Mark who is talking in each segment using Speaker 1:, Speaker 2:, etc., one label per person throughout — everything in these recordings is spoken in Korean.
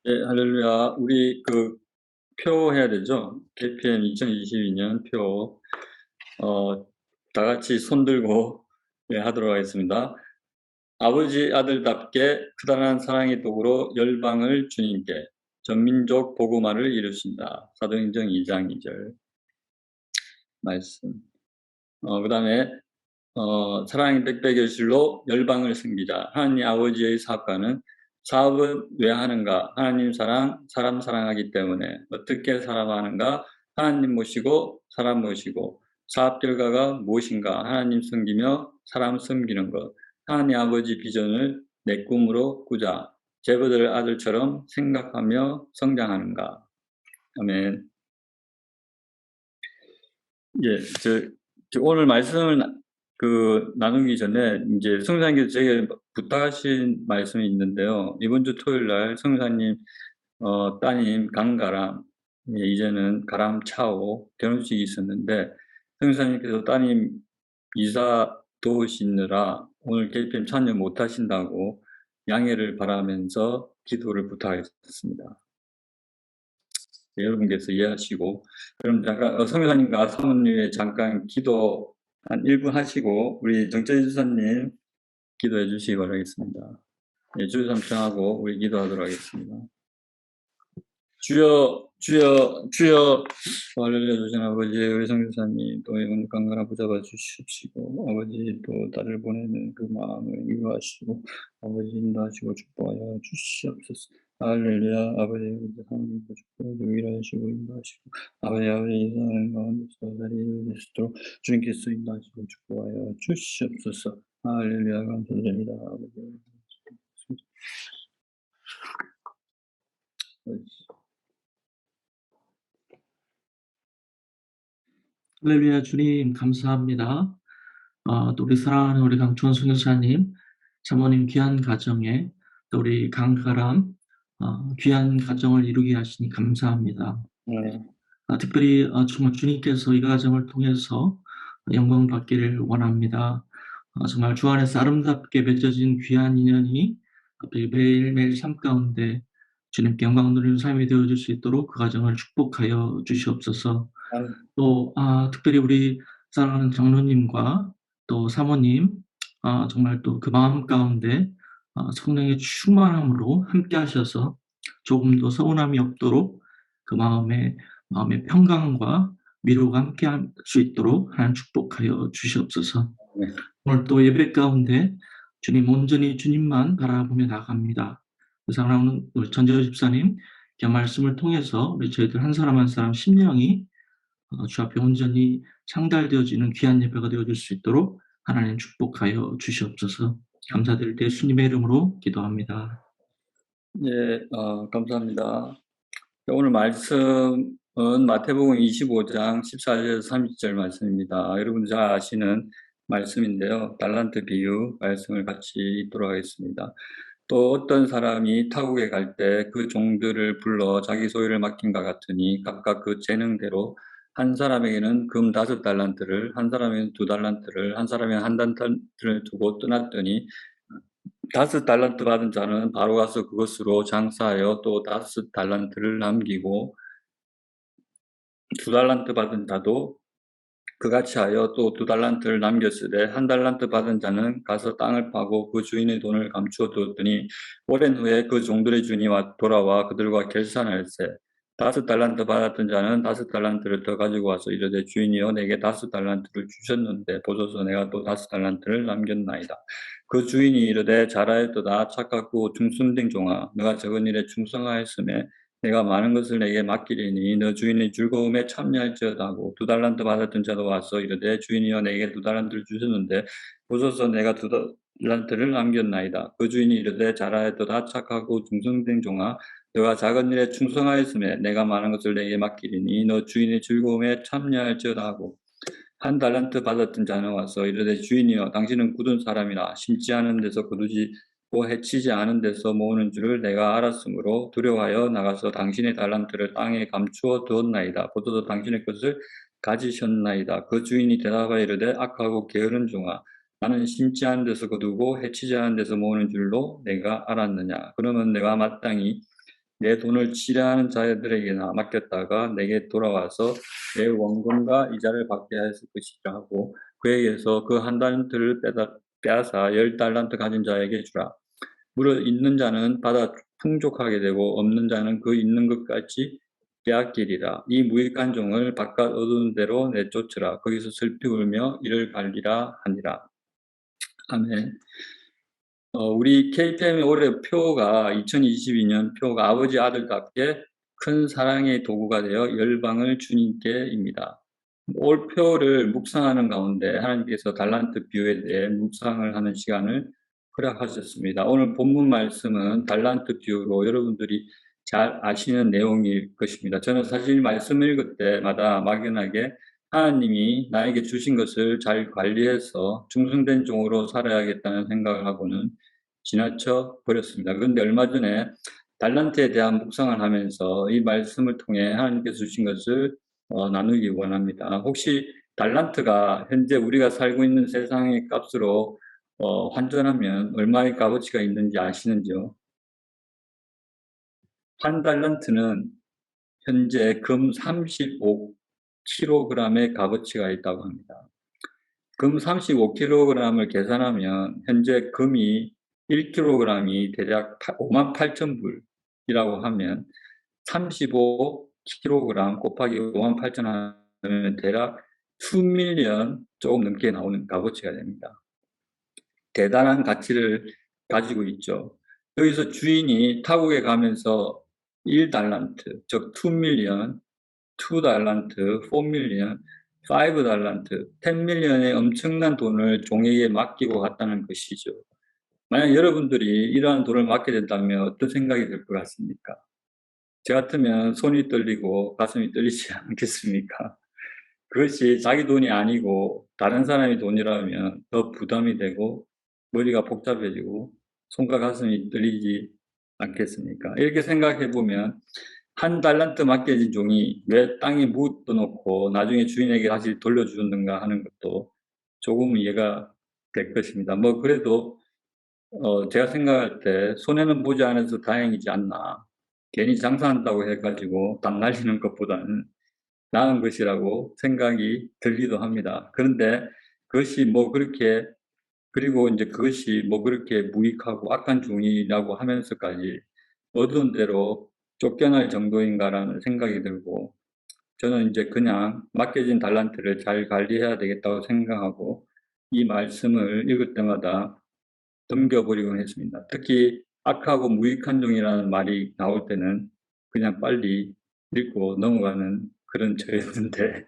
Speaker 1: 예, 할렐루야. 우리 표 해야 되죠? KPM 2022년 표, 다 같이 손 들고 예, 하도록 하겠습니다. 아버지 아들답게 크다란 사랑의 도구로 열방을 주님께 전민족 복음화를 이루신다. 사도행전 2장 2절 말씀. 그 다음에 사랑의 백배결실로 열방을 섬기자. 하나님 아버지의 사업가는 사업은 왜 하는가? 하나님 사람 사랑하기 때문에. 어떻게 살아가는가? 하나님 모시고 사람 모시고. 사업 결과가 무엇인가? 하나님 섬기며 사람 섬기는 것. 하나님 아버지 비전을 내 꿈으로 꾸자. 제자들 아들처럼 생각하며 성장하는가? 아멘. 예, 오늘 말씀을 나누기 전에 이제 성사님께서 제게 부탁하신 말씀이 있는데요. 이번 주 토요일 날 성사님 따님 강가람, 예, 이제는 가람 차오 결혼식이 있었는데 성사님께서 따님 이사 도우시느라 오늘 KPM 참여 못 하신다고 양해를 바라면서 기도를 부탁했습니다. 여러분께서 이해하시고, 그럼 잠깐 성교사님과 사모님의 잠깐 기도 한 1분 하시고 우리 정철희 주사님 기도해 주시기 바라겠습니다. 예, 주여 삼청하고 우리 기도하도록 하겠습니다. 주여, 할렐루야. 주신 아버지, 우리 성교사님 또 이번 강건한 붙잡아 주십시고, 아버지 또 딸을 보내는 그 마음을 이루하시고, 아버지 인도하시고 축복하여 주시옵소서. 할렐루야. 아버지, 우리 하나님께 축복하여 위로하시고 인도하시고, 아버지 이사하는 가운데서 자리를 내시도록 주님께서 인도하시고 축복하여 주시옵소서. 할렐루야. 감사드립니다. 아버지.
Speaker 2: 할렐루야. 주님 감사합니다. 또 우리 사랑하는 우리 강촌 선교사님, 사모님 귀한 가정에 또 우리 강가람 귀한 가정을 이루게 하시니 감사합니다. 특별히 정말 주님께서 이 가정을 통해서 영광 받기를 원합니다. 정말 주 안에서 아름답게 맺어진 귀한 인연이 매일매일 삶 가운데 주님께 영광 누리는 삶이 되어줄 수 있도록 그 가정을 축복하여 주시옵소서. 또 특별히 우리 사랑하는 장로님과 또 사모님 정말 또 그 마음 가운데 성령의 충만함으로 함께 하셔서 조금도 서운함이 없도록 그 마음의 평강과 위로가 함께 할 수 있도록 하나님 축복하여 주시옵소서. 오늘 또 예배 가운데 주님 온전히 주님만 바라보며 나갑니다. 그 사랑하는 우리 전재호 집사님 말씀을 통해서 우리 저희들 한 사람 한 사람 심령이 주 앞에 온전히 상달되어지는 귀한 예배가 되어줄 수 있도록 하나님 축복하여 주시옵소서. 감사드릴 때 예수님의 이름으로 기도합니다.
Speaker 1: 예, 감사합니다. 오늘 말씀은 마태복음 25장 14절에서 30절 말씀입니다. 여러분 잘 아시는 말씀인데요. 달란트 비유 말씀을 같이 읽도록 하겠습니다. 또 어떤 사람이 타국에 갈 때 그 종들을 불러 자기 소유를 맡긴과 같으니 각각 그 재능대로 한 사람에게는 금 5달란트를, 한 사람에게는 2달란트를, 한 사람에게는 1달란트를 두고 떠났더니 5달란트 받은 자는 바로 가서 그것으로 장사하여 또 5달란트를 남기고 2달란트 받은 자도 그같이 하여 또 2달란트를 남겼으되 1달란트 받은 자는 가서 땅을 파고 그 주인의 돈을 감추어 두었더니 오랜 후에 그 종들의 주인이 돌아와 그들과 결산할세 5달란트 받았던 자는 5달란트를 더 가지고 와서 이르되 주인이여 내게 5달란트를 주셨는데 보소서 내가 또 5달란트를 남겼나이다. 그 주인이 이르되 잘하였도다 착하고 충성된 종아 너가 적은 일에 충성하였음에 내가 많은 것을 내게 맡기리니 너 주인의 즐거움에 참여할지어다 하고 2달란트 받았던 자도 와서 이르되 주인이여 내게 2달란트를 주셨는데 보소서 내가 2달란트를 남겼나이다. 그 주인이 이르되 잘하였도다 착하고 충성된 종아 너가 작은 일에 충성하였음에 내가 많은 것을 내게 맡기리니 너 주인의 즐거움에 참여할지어다 하고 1달란트 받았던 자는 와서 이르되 주인이여 당신은 굳은 사람이라 심지 않은 데서 거두지 해치지 않은 데서 모으는 줄을 내가 알았으므로 두려워하여 나가서 당신의 달란트를 땅에 감추어 두었나이다. 보도도 당신의 것을 가지셨나이다. 그 주인이 대답하여 이르되 악하고 게으른 종아 나는 심지 않은 데서 거두고 해치지 않은 데서 모으는 줄로 내가 알았느냐. 그러면 내가 마땅히 내 돈을 치려하는 자들에게나 맡겼다가 내게 돌아와서 내 원금과 이자를 받게 하였을 것이라 하고 그에게서 그 한 달란트를 빼앗아 10달란트 가진 자에게 주라. 무릇 있는 자는 받아 풍족하게 되고 없는 자는 그 있는 것까지 빼앗기리라. 이 무익한 종을 바깥 어두운 데로 내쫓으라. 거기서 슬피 울며 이를 갈리라 하니라. 아멘. 우리 KPM의 올해 표가 2022년 표가 아버지 아들답게 큰 사랑의 도구가 되어 열방을 주님께입니다. 올 표를 묵상하는 가운데 하나님께서 달란트 비유에 대해 묵상을 하는 시간을 허락하셨습니다. 오늘 본문 말씀은 달란트 비유로 여러분들이 잘 아시는 내용일 것입니다. 저는 사실 말씀 읽을 때마다 막연하게 하나님이 나에게 주신 것을 잘 관리해서 충성된 종으로 살아야겠다는 생각을 하고는 지나쳐 버렸습니다. 그런데 얼마 전에 달란트에 대한 묵상을 하면서 이 말씀을 통해 하나님께서 주신 것을 나누기 원합니다. 혹시 달란트가 현재 우리가 살고 있는 세상의 값으로 환전하면 얼마의 값어치가 있는지 아시는지요? 한 달란트는 현재 금 35kg의 값어치가 있다고 합니다. 금 35kg을 계산하면 현재 금이 1kg이 대략 58,000불이라고 하면 35kg 곱하기 58,000 하면 대략 2밀리언 조금 넘게 나오는 값어치가 됩니다. 대단한 가치를 가지고 있죠. 여기서 주인이 타국에 가면서 1달란트, 즉 2밀리언, 2달란트, 4밀리언, 5달란트, 10밀리언의 엄청난 돈을 종에게 맡기고 갔다는 것이죠. 만약 여러분들이 이러한 돈을 맡게 된다면 어떤 생각이 들 것 같습니까? 저 같으면 손이 떨리고 가슴이 떨리지 않겠습니까? 그것이 자기 돈이 아니고 다른 사람의 돈이라면 더 부담이 되고 머리가 복잡해지고 손과 가슴이 떨리지 않겠습니까? 이렇게 생각해 보면 한 달란트 맡겨진 종이 왜 땅에 묻어놓고 나중에 주인에게 다시 돌려주는가 하는 것도 조금 이해가 될 것입니다. 뭐 그래도 제가 생각할 때 손해는 보지 않아서 다행이지 않나. 괜히 장사한다고 해가지고 땀 날리는 것보다는 나은 것이라고 생각이 들기도 합니다. 그런데 그것이 뭐 그렇게 그리고 이제 그것이 뭐 그렇게 무익하고 악한 종이라고 하면서까지 어두운 데로 쫓겨날 정도인가라는 생각이 들고 저는 이제 그냥 맡겨진 달란트를 잘 관리해야 되겠다고 생각하고 이 말씀을 읽을 때마다 넘겨버리곤 했습니다. 특히 악하고 무익한 종이라는 말이 나올 때는 그냥 빨리 읽고 넘어가는 그런 저였는데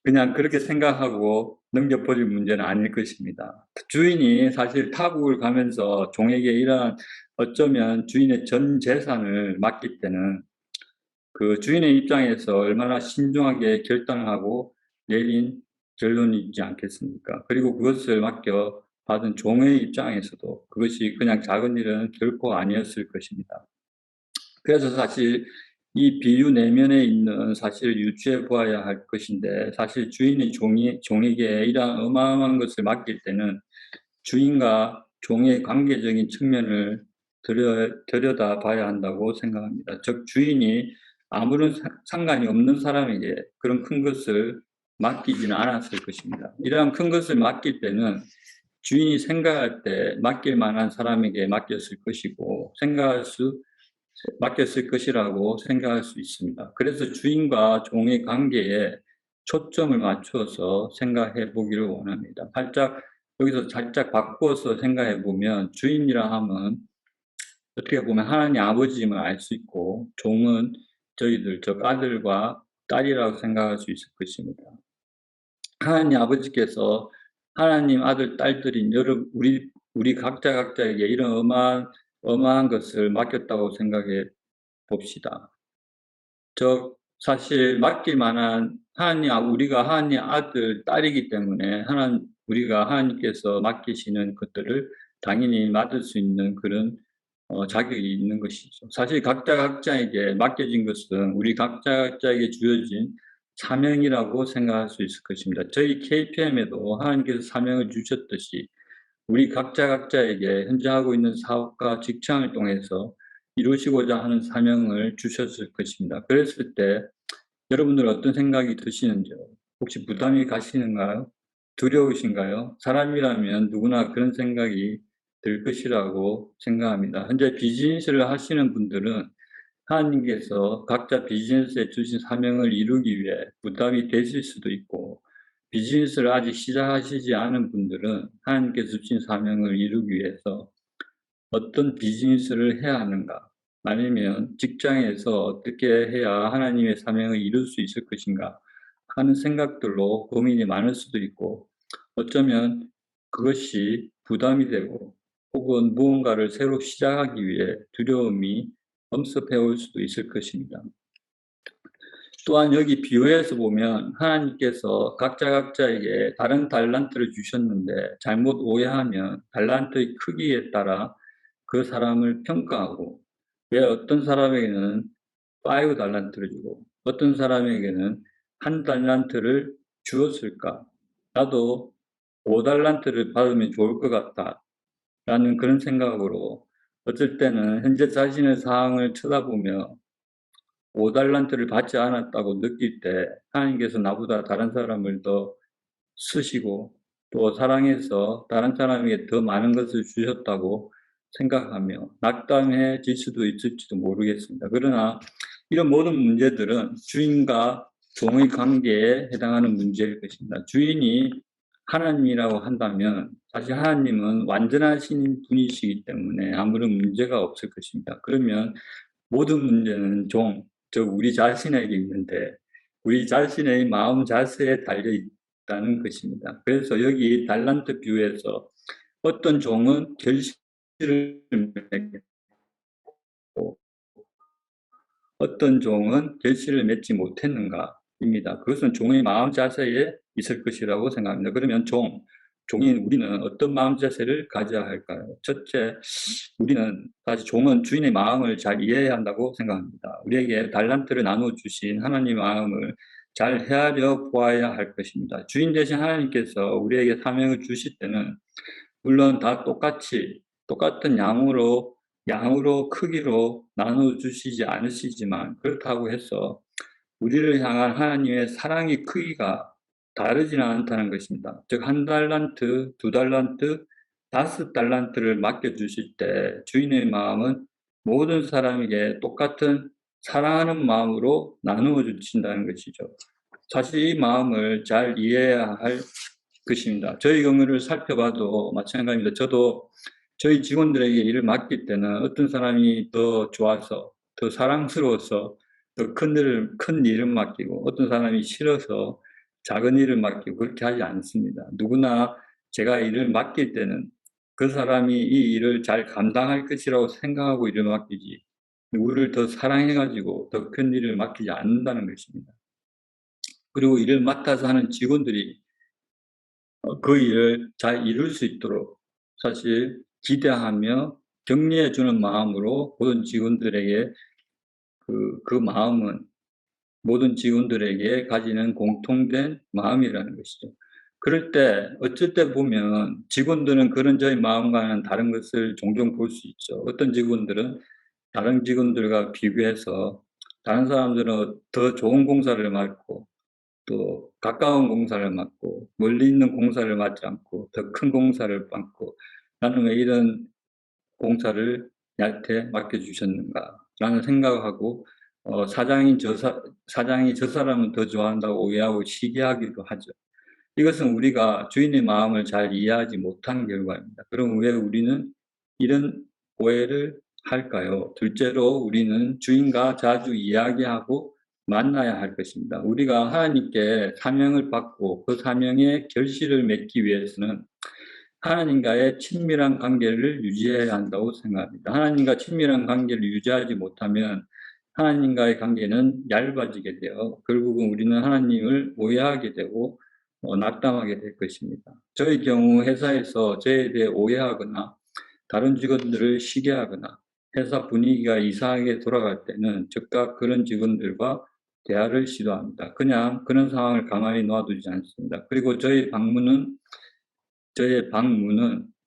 Speaker 1: 그냥 그렇게 생각하고 넘겨버릴 문제는 아닐 것입니다. 주인이 사실 타국을 가면서 종에게 이러한 어쩌면 주인의 전 재산을 맡길 때는 그 주인의 입장에서 얼마나 신중하게 결단하고 내린 결론이 있지 않겠습니까? 그리고 그것을 맡겨 받은 종의 입장에서도 그것이 그냥 작은 일은 결코 아니었을 것입니다. 그래서 사실 이 비유 내면에 있는 사실을 유추해 보아야 할 것인데 사실 주인이 종에게 이러한 어마어마한 것을 맡길 때는 주인과 종의 관계적인 측면을 들여다 봐야 한다고 생각합니다. 즉 주인이 아무런 상관이 없는 사람에게 그런 큰 것을 맡기지는 않았을 것입니다. 이러한 큰 것을 맡길 때는 주인이 생각할 때 맡길 만한 사람에게 맡겼을 것이고 맡겼을 것이라고 생각할 수 있습니다. 그래서 주인과 종의 관계에 초점을 맞춰서 생각해 보기를 원합니다. 여기서 살짝 바꿔서 생각해 보면 주인이라 함은 어떻게 보면 하나님 아버지임을 알 수 있고 종은 저희들 즉 아들과 딸이라고 생각할 수 있을 것입니다. 하나님 아버지께서 하나님 아들 딸들인 우리 각자에게 이런 어마어마한 것을 맡겼다고 생각해 봅시다. 사실 맡길 만한 우리가 하나님 아들, 딸이기 때문에 우리가 하나님께서 맡기시는 것들을 당연히 맡을 수 있는 그런 자격이 있는 것이죠. 사실 각자에게 맡겨진 것은 우리 각자에게 주어진 사명이라고 생각할 수 있을 것입니다. 저희 KPM에도 하나님께서 사명을 주셨듯이 우리 각자에게 현재 하고 있는 사업과 직장을 통해서 이루시고자 하는 사명을 주셨을 것입니다. 그랬을 때 여러분들 어떤 생각이 드시는지요? 혹시 부담이 가시는가요? 두려우신가요? 사람이라면 누구나 그런 생각이 들 것이라고 생각합니다. 현재 비즈니스를 하시는 분들은 하나님께서 각자 비즈니스에 주신 사명을 이루기 위해 부담이 되실 수도 있고, 비즈니스를 아직 시작하시지 않은 분들은 하나님께서 주신 사명을 이루기 위해서 어떤 비즈니스를 해야 하는가, 아니면 직장에서 어떻게 해야 하나님의 사명을 이룰 수 있을 것인가 하는 생각들로 고민이 많을 수도 있고, 어쩌면 그것이 부담이 되고 혹은 무언가를 새로 시작하기 위해 두려움이 엄습해 올 수도 있을 것입니다. 또한 여기 비유에서 보면 하나님께서 각자에게 다른 달란트를 주셨는데 잘못 오해하면 달란트의 크기에 따라 그 사람을 평가하고, 왜 어떤 사람에게는 5 달란트를 주고 어떤 사람에게는 1 달란트를 주었을까? 나도 5 달란트를 받으면 좋을 것 같다 라는 그런 생각으로 어쩔 때는 현재 자신의 상황을 쳐다보며 5 달란트를 받지 않았다고 느낄 때 하나님께서 나보다 다른 사람을 더 쓰시고 또 사랑해서 다른 사람에게 더 많은 것을 주셨다고 생각하며 낙담해질 수도 있을지도 모르겠습니다. 그러나 이런 모든 문제들은 주인과 종의 관계에 해당하는 문제일 것입니다. 주인이 하나님이라고 한다면 사실 하나님은 완전하신 분이시기 때문에 아무런 문제가 없을 것입니다. 그러면 모든 문제는 즉 우리 자신에게 있는데 우리 자신의 마음 자세에 달려 있다는 것입니다. 그래서 여기 달란트 비유에서 어떤 종은 결실을 맺고 어떤 종은 결실을 맺지 못했는가입니다. 그것은 종의 마음 자세에 있을 것이라고 생각합니다. 그러면 종인 우리는 어떤 마음 자세를 가져야 할까요? 첫째, 우리는 사실 종은 주인의 마음을 잘 이해해야 한다고 생각합니다. 우리에게 달란트를 나눠 주신 하나님의 마음을 잘 헤아려 보아야 할 것입니다. 주인 대신 하나님께서 우리에게 사명을 주실 때는 물론 다 똑같은 양으로 크기로 나눠 주시지 않으시지만, 그렇다고 해서 우리를 향한 하나님의 사랑의 크기가 다르지는 않다는 것입니다. 즉 1 달란트, 2 달란트, 5 달란트를 맡겨주실 때 주인의 마음은 모든 사람에게 똑같은 사랑하는 마음으로 나누어 주신다는 것이죠. 사실 이 마음을 잘 이해해야 할 것입니다. 저희 경우를 살펴봐도 마찬가지입니다. 저도 저희 직원들에게 일을 맡길 때는 어떤 사람이 더 좋아서, 더 사랑스러워서 더 큰 일을 맡기고, 어떤 사람이 싫어서 작은 일을 맡기고, 그렇게 하지 않습니다. 누구나 제가 일을 맡길 때는 그 사람이 이 일을 잘 감당할 것이라고 생각하고 일을 맡기지, 누구를 더 사랑해가지고 더 큰 일을 맡기지 않는다는 것입니다. 그리고 일을 맡아서 하는 직원들이 그 일을 잘 이룰 수 있도록 사실 기대하며 격려해 주는 마음으로 모든 직원들에게 그 마음은 모든 직원들에게 가지는 공통된 마음이라는 것이죠. 그럴 때 어쩔 때 보면 직원들은 그런 저희 마음과는 다른 것을 종종 볼 수 있죠. 어떤 직원들은 다른 직원들과 비교해서 다른 사람들은 더 좋은 공사를 맡고 또 가까운 공사를 맡고 멀리 있는 공사를 맡지 않고 더 큰 공사를 맡고, 나는 왜 이런 공사를 나한테 맡겨주셨는가라는 생각을 하고 사장이 저 사람은 더 좋아한다고 오해하고 시기하기도 하죠. 이것은 우리가 주인의 마음을 잘 이해하지 못한 결과입니다. 그럼 왜 우리는 이런 오해를 할까요? 둘째로 우리는 주인과 자주 이야기하고 만나야 할 것입니다. 우리가 하나님께 사명을 받고 그 사명의 결실을 맺기 위해서는 하나님과의 친밀한 관계를 유지해야 한다고 생각합니다. 하나님과 친밀한 관계를 유지하지 못하면 하나님과의 관계는 얇아지게 되어 결국은 우리는 하나님을 오해하게 되고 낙담하게 될 것입니다. 저의 경우 회사에서 저에 대해 오해하거나 다른 직원들을 시기하거나 회사 분위기가 이상하게 돌아갈 때는 즉각 그런 직원들과 대화를 시도합니다. 그냥 그런 상황을 가만히 놔두지 않습니다. 그리고 저의 방문은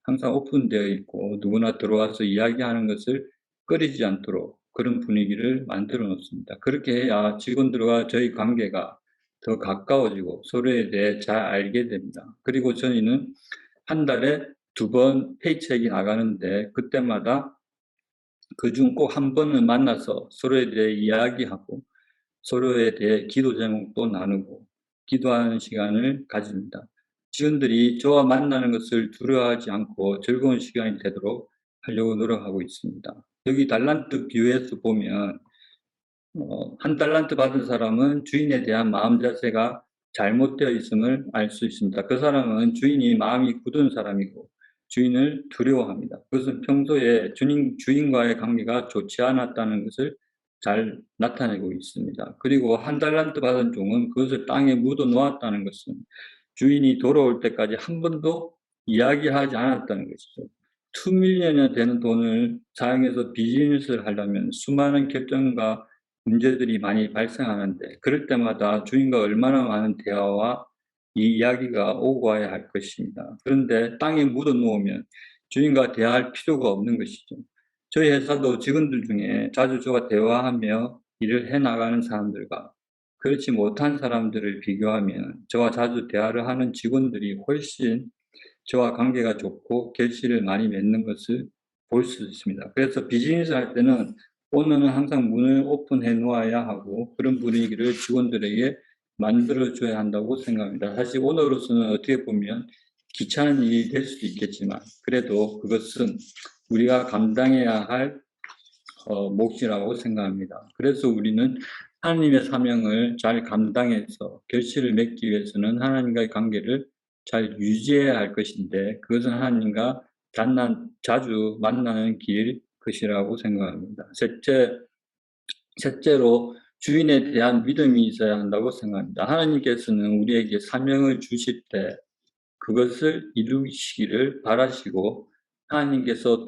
Speaker 1: 항상 오픈되어 있고 누구나 들어와서 이야기하는 것을 꺼리지 않도록 그런 분위기를 만들어 놓습니다. 그렇게 해야 직원들과 저희 관계가 더 가까워지고 서로에 대해 잘 알게 됩니다. 그리고 저희는 한 달에 2번 페이첵이 나가는데 그때마다 그중 꼭 한 번은 만나서 서로에 대해 이야기하고 서로에 대해 기도 제목도 나누고 기도하는 시간을 가집니다. 직원들이 저와 만나는 것을 두려워하지 않고 즐거운 시간이 되도록 하려고 노력하고 있습니다. 여기 달란트 비유에서 보면 한 달란트 받은 사람은 주인에 대한 마음 자세가 잘못되어 있음을 알 수 있습니다. 그 사람은 주인이 마음이 굳은 사람이고 주인을 두려워합니다. 그것은 평소에 주인과의 관계가 좋지 않았다는 것을 잘 나타내고 있습니다. 그리고 한 달란트 받은 종은 그것을 땅에 묻어 놓았다는 것은 주인이 돌아올 때까지 한 번도 이야기하지 않았다는 것이죠. 2밀리언이 되는 돈을 사용해서 비즈니스를 하려면 수많은 결정과 문제들이 많이 발생하는데 그럴 때마다 주인과 얼마나 많은 대화와 이 이야기가 오고 가야 할 것입니다. 그런데 땅에 묻어 놓으면 주인과 대화할 필요가 없는 것이죠. 저희 회사도 직원들 중에 자주 저와 대화하며 일을 해나가는 사람들과 그렇지 못한 사람들을 비교하면 저와 자주 대화를 하는 직원들이 훨씬 저와 관계가 좋고 결실을 많이 맺는 것을 볼 수 있습니다. 그래서 비즈니스 할 때는 오너는 항상 문을 오픈해 놓아야 하고 그런 분위기를 직원들에게 만들어 줘야 한다고 생각합니다. 사실 오너로서는 어떻게 보면 귀찮은 일이 될 수도 있겠지만 그래도 그것은 우리가 감당해야 할 몫이라고 생각합니다. 그래서 우리는 하나님의 사명을 잘 감당해서 결실을 맺기 위해서는 하나님과의 관계를 잘 유지해야 할 것인데 그것은 하나님과 자주 만나는 길일 것이라고 생각합니다. 셋째로 주인에 대한 믿음이 있어야 한다고 생각합니다. 하나님께서는 우리에게 사명을 주실 때 그것을 이루시기를 바라시고 하나님께서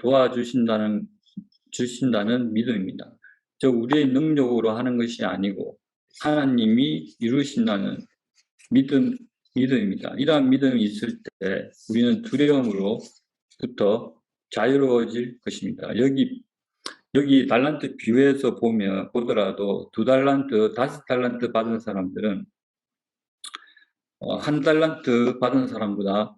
Speaker 1: 주신다는 믿음입니다. 즉 우리의 능력으로 하는 것이 아니고 하나님이 이루신다는 믿음입니다. 이러한 믿음이 있을 때 우리는 두려움으로부터 자유로워질 것입니다. 여기 달란트 비유에서 보더라도 2달란트, 5달란트 받은 사람들은 한 달란트 받은 사람보다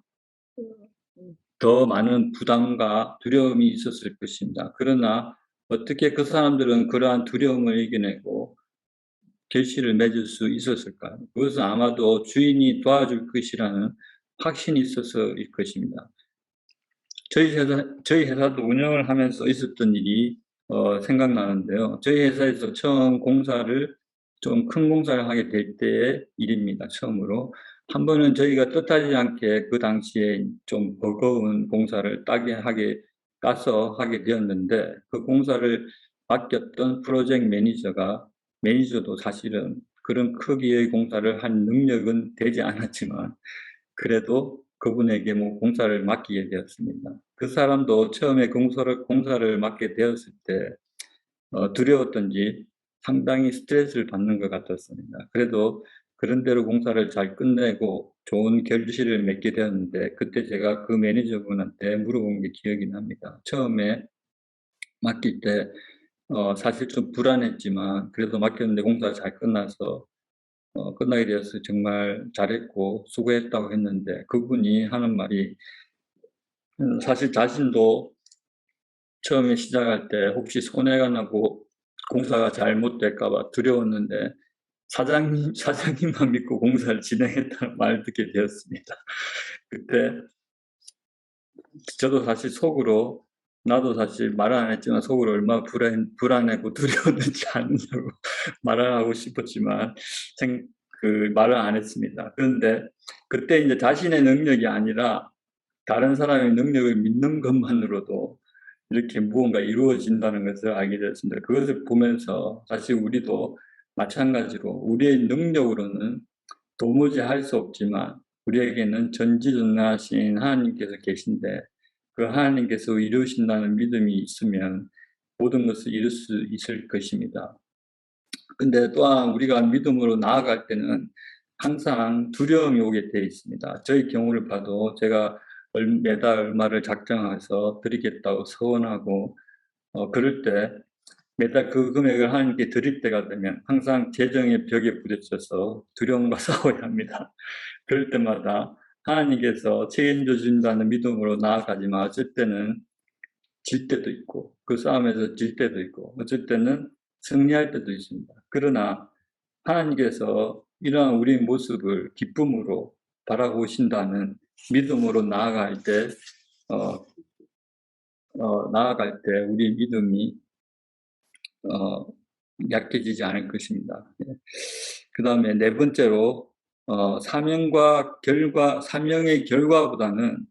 Speaker 1: 더 많은 부담과 두려움이 있었을 것입니다. 그러나 어떻게 그 사람들은 그러한 두려움을 이겨내고 결실을 맺을 수 있었을까요? 그것은 아마도 주인이 도와줄 것이라는 확신이 있어서일 것입니다. 저희 회사도 운영을 하면서 있었던 일이 생각나는데요. 저희 회사에서 처음 좀 큰 공사를 하게 될 때의 일입니다. 처음으로. 한 번은 저희가 뜻하지 않게 그 당시에 좀 버거운 공사를 따서 하게 되었는데 그 공사를 맡겼던 프로젝트 매니저도 사실은 그런 크기의 공사를 할 능력은 되지 않았지만 그래도 그분에게 공사를 맡기게 되었습니다. 그 사람도 처음에 공사를 맡게 되었을 때 두려웠던지 상당히 스트레스를 받는 것 같았습니다. 그래도 그런 대로 공사를 잘 끝내고 좋은 결실을 맺게 되었는데 그때 제가 그 매니저분한테 물어본 게 기억이 납니다. 처음에 맡길 때 사실 좀 불안했지만 그래도 맡겼는데 공사가 잘 끝나서 끝나게 되어서 정말 잘했고 수고했다고 했는데 그분이 하는 말이 사실 자신도 처음에 시작할 때 혹시 손해가 나고 공사가 잘못될까 봐 두려웠는데 사장님만 믿고 공사를 진행했다는 말을 듣게 되었습니다. 그때 저도 사실 속으로 나도 사실 말은 안 했지만 속으로 얼마나 불안하고 두려웠는지 아느냐고 말을 하고 싶었지만 말을 안 했습니다. 그런데 그때 이제 자신의 능력이 아니라 다른 사람의 능력을 믿는 것만으로도 이렇게 무언가 이루어진다는 것을 알게 되었습니다. 그것을 보면서 사실 우리도 마찬가지로 우리의 능력으로는 도무지 할 수 없지만 우리에게는 전지전능하신 하나님께서 계신데 그 하나님께서 이루신다는 믿음이 있으면 모든 것을 이룰 수 있을 것입니다. 근데 또한 우리가 믿음으로 나아갈 때는 항상 두려움이 오게 되어 있습니다. 저희 경우를 봐도 제가 매달 얼마를 작정해서 드리겠다고 서원하고 그럴 때 매달 그 금액을 하나님께 드릴 때가 되면 항상 재정의 벽에 부딪혀서 두려움과 싸워야 합니다. 그럴 때마다 하나님께서 책임져 준다는 믿음으로 나아가지만 어쩔 때는 질 때도 있고 그 싸움에서 질 때도 있고 어쩔 때는 승리할 때도 있습니다. 그러나 하나님께서 이러한 우리 모습을 기쁨으로 바라보신다는 믿음으로 나아갈 때 우리 믿음이 약해지지 않을 것입니다. 그 다음에 네 번째로 사명의 결과보다는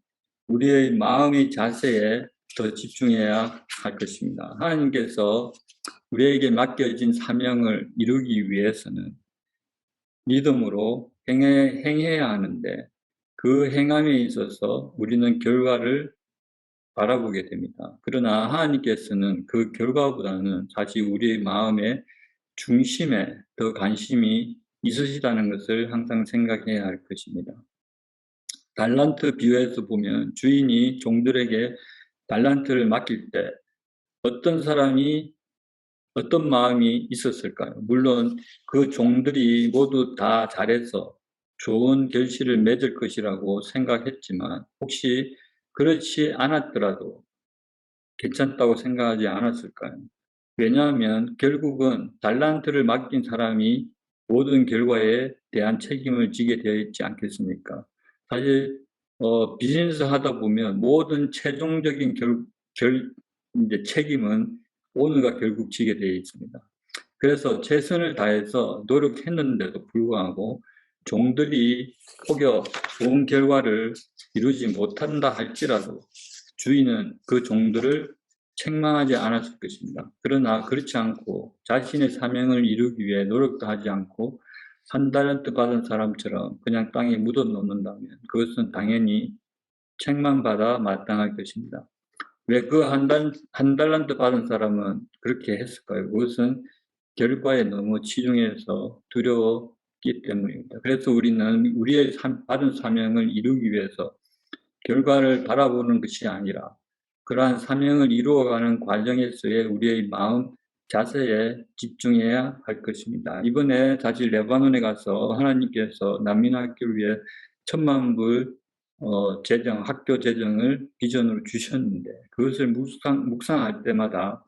Speaker 1: 우리의 마음의 자세에 더 집중해야 할 것입니다. 하나님께서 우리에게 맡겨진 사명을 이루기 위해서는 믿음으로 행해야 하는데 그 행함에 있어서 우리는 결과를 바라보게 됩니다. 그러나 하나님께서는 그 결과보다는 사실 우리의 마음의 중심에 더 관심이 있으시다는 것을 항상 생각해야 할 것입니다. 달란트 비유에서 보면 주인이 종들에게 달란트를 맡길 때 어떤 사람이 어떤 마음이 있었을까요? 물론 그 종들이 모두 다 잘해서 좋은 결실을 맺을 것이라고 생각했지만 혹시 그렇지 않았더라도 괜찮다고 생각하지 않았을까요? 왜냐하면 결국은 달란트를 맡긴 사람이 모든 결과에 대한 책임을 지게 되어 있지 않겠습니까? 사실 비즈니스 하다 보면 모든 최종적인 이제 책임은 오너가 결국 지게 되어 있습니다. 그래서 최선을 다해서 노력했는데도 불구하고 종들이 혹여 좋은 결과를 이루지 못한다 할지라도 주인은 그 종들을 책망하지 않았을 것입니다. 그러나 그렇지 않고 자신의 사명을 이루기 위해 노력도 하지 않고 한 달란트 받은 사람처럼 그냥 땅에 묻어 놓는다면 그것은 당연히 책망받아 마땅할 것입니다. 왜 그 한 달란트 받은 사람은 그렇게 했을까요? 그것은 결과에 너무 치중해서 두려웠기 때문입니다. 그래서 우리는 우리의 받은 사명을 이루기 위해서 결과를 바라보는 것이 아니라 그러한 사명을 이루어가는 과정에서의 우리의 마음 자세에 집중해야 할 것입니다. 이번에 사실 레바논에 가서 하나님께서 난민학교를 위해 1,000,000불 학교 재정을 비전으로 주셨는데 그것을 묵상할 때마다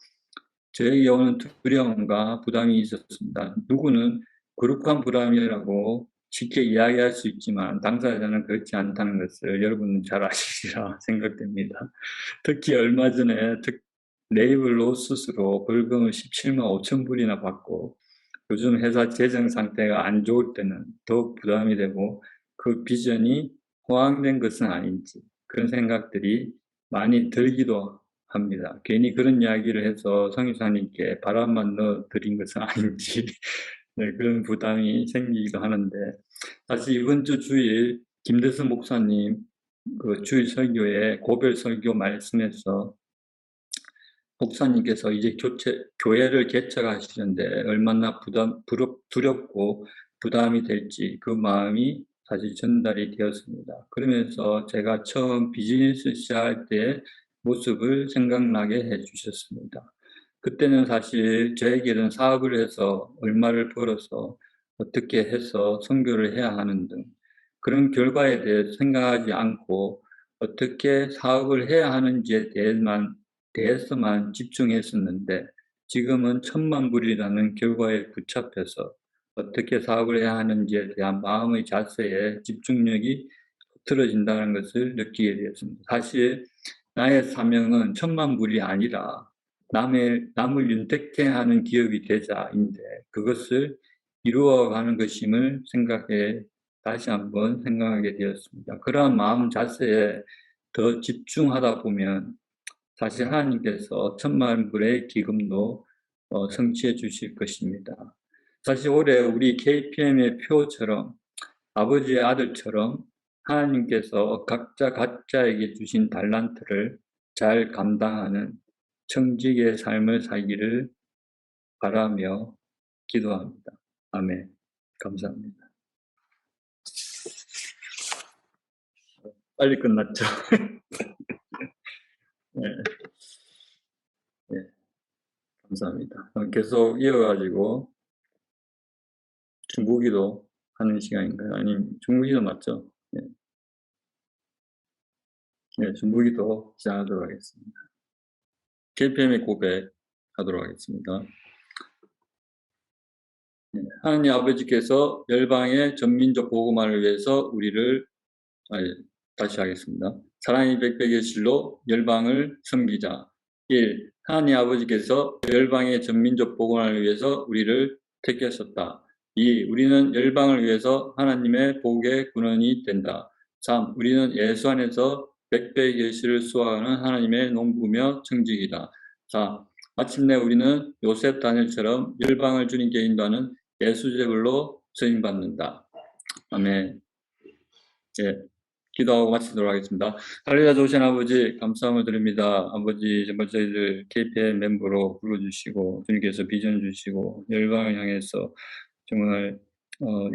Speaker 1: 저에게 오는 두려움과 부담이 있었습니다. 누구는 거룩한 부담이라고 쉽게 이야기할 수 있지만 당사자는 그렇지 않다는 것을 여러분은 잘 아시리라 생각됩니다. 특히 얼마 전에 네이블 로스스로 벌금을 17만 5천 불이나 받고 요즘 회사 재정 상태가 안 좋을 때는 더욱 부담이 되고 그 비전이 호황된 것은 아닌지 그런 생각들이 많이 들기도 합니다. 괜히 그런 이야기를 해서 성의사님께 바람만 넣어 드린 것은 아닌지 네, 그런 부담이 생기기도 하는데 사실 이번 주 주일 김대수 목사님 그 주일 설교에 고별 설교 말씀에서 목사님께서 이제 교회를 개척하시는데 얼마나 두렵고 부담이 될지 그 마음이 사실 전달이 되었습니다. 그러면서 제가 처음 비즈니스 시작할 때 모습을 생각나게 해주셨습니다. 그때는 사실 저에게는 사업을 해서 얼마를 벌어서 어떻게 해서 선교를 해야 하는 등 그런 결과에 대해 생각하지 않고 어떻게 사업을 해야 하는지에 대해서만 집중했었는데 지금은 1,000,000불이라는 결과에 붙잡혀서 어떻게 사업을 해야 하는지에 대한 마음의 자세에 집중력이 흐트러진다는 것을 느끼게 되었습니다. 사실 나의 사명은 1,000,000불이 아니라 남을 윤택케 하는 기업이 되자인데 그것을 이루어가는 것임을 다시 한번 생각하게 되었습니다. 그러한 마음 자세에 더 집중하다 보면 사실 하나님께서 1,000,000불의 기금도 성취해 주실 것입니다. 사실 올해 우리 KPM의 표처럼 아버지의 아들처럼 하나님께서 각자에게 주신 달란트를 잘 감당하는 청직의 삶을 살기를 바라며 기도합니다. 아멘. 감사합니다. 빨리 끝났죠? 네. 네. 감사합니다. 계속 이어가지고 중보기도 하는 시간인가요? 아니면 중보기도 맞죠? 네. 네, 중보기도 시작하도록 하겠습니다. KPM의 고백하도록 하겠습니다. 네, 하나님 아버지께서 열방의 전민족 복음화를 위해서 다시 하겠습니다. 사랑의 백백의 실로 열방을 섬기자. 1. 하나님 아버지께서 열방의 전민족 복음화를 위해서 우리를 택하셨다. 2. 우리는 열방을 위해서 하나님의 복의 근원이 된다. 3. 우리는 예수 안에서 백배의 계시를 수확하는 하나님의 농부며 청직이다. 4. 마침내 우리는 요셉 다니엘처럼 열방을 주님께 인도하는 예수제물로 쓰임받는다. 아멘. 예, 기도하고 마치도록 하겠습니다. 할렐루야 좋으신 아버지 감사함을 드립니다. 아버지 정말 저희들 KPM 멤버로 불러주시고 주님께서 비전 주시고 열방을 향해서 정말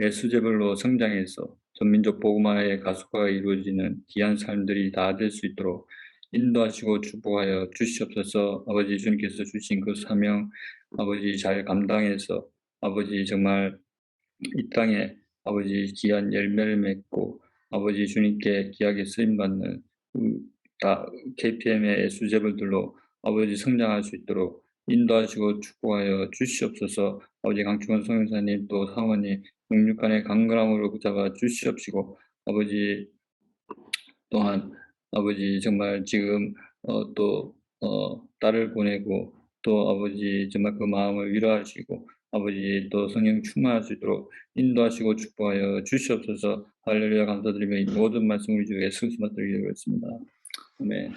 Speaker 1: 예수제별로 성장해서 전민족 복음화의 가속화가 이루어지는 귀한 삶들이 다 될 수 있도록 인도하시고 축복하여 주시옵소서. 아버지 주님께서 주신 그 사명 아버지 잘 감당해서 아버지 정말 이 땅에 아버지 귀한 열매를 맺고 아버지 주님께 귀하게 쓰임받는 KPM의 예수제별들로 아버지 성장할 수 있도록 인도하시고 축복하여 주시옵소서. 아버지 강충원 성교사님 또 사모님 육육간의 강건함으로 붙잡아 주시옵시고 아버지 또한 아버지 정말 지금 딸을 보내고 또 아버지 정말 그 마음을 위로하시고 아버지 또 성령 충만할 수 있도록 인도하시고 축복하여 주시옵소서. 할렐루야 감사드리며 이 모든 말씀 우리 주 예수 그리스도 드리겠습니다. 아멘.